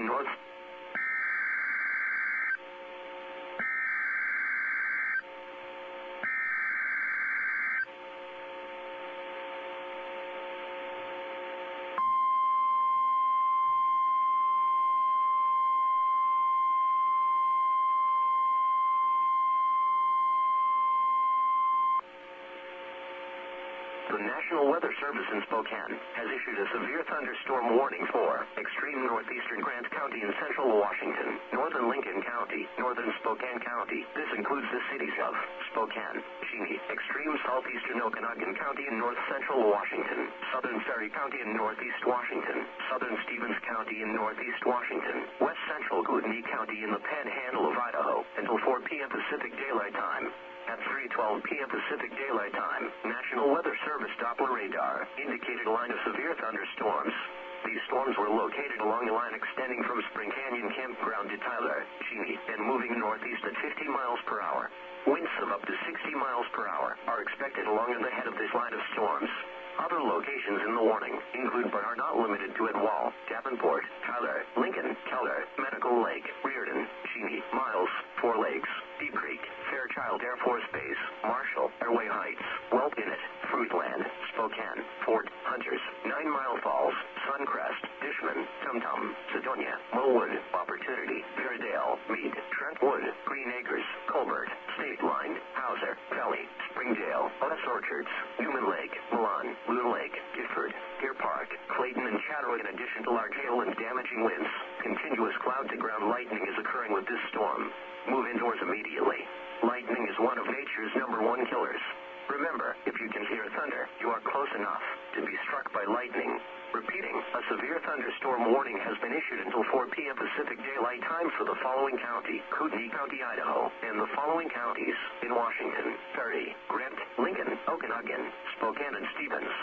North. The National Weather Service in Spokane has issued a severe thunderstorm warning for extreme northeastern Grant County and central Washington, northern Lincoln County, northern Spokane County. This includes the cities of Spokane, Cheney, extreme southeastern Okanogan County and north central Washington, southern Ferry County and northeast Washington, southern Stevens County and northeast Washington, west central Kootenai County in the Panhandle of Idaho until 4 p.m. Pacific Daylight Time. At 3:12 p.m. Pacific Daylight Time, National Weather Service Doppler radar indicated a line of severe thunderstorms. These storms were located along a line extending from Spring Canyon Campground to Tyler, Cheney, and moving northeast at 50 miles per hour. Winds of up to 60 miles per hour are expected along the head of this line of storms. Other locations in the warning include but are not limited to Edwall, Davenport, Tyler, Lincoln, Keller, Medical Lake, Reardon, Cheney, Miles, Four Lakes, Deep Creek, Fairchild Air Force Base, Marshall, Airway Heights, Welpinit, Fruitland, Spokane, Fort Hunters, 9 Mile Falls, Suncrest, Dishman, Tumtum, Sedonia, Millwood, Opportunity, Fairdale, Meade, Trentwood, Green Acres, Colbert, State Line, Hauser, Valley, Springdale, West Orchards, Newman Lake, Milan, Loon Lake, Gifford, Deer Park, Clayton, and Chattanooga. In addition to large hail and damaging winds, continuous cloud-to-ground lightning is occurring with this storm. Move indoors immediately. Lightning is one of nature's #1 killers. Remember, if you can hear thunder, you are close enough to be struck by lightning. Repeating, a severe thunderstorm warning has been issued until 4 p.m. Pacific Daylight Time for the following county, Kootenai County, Idaho, and the following counties in Washington: Ferry, Grant, Lincoln, Okanogan, Spokane, and Stevens.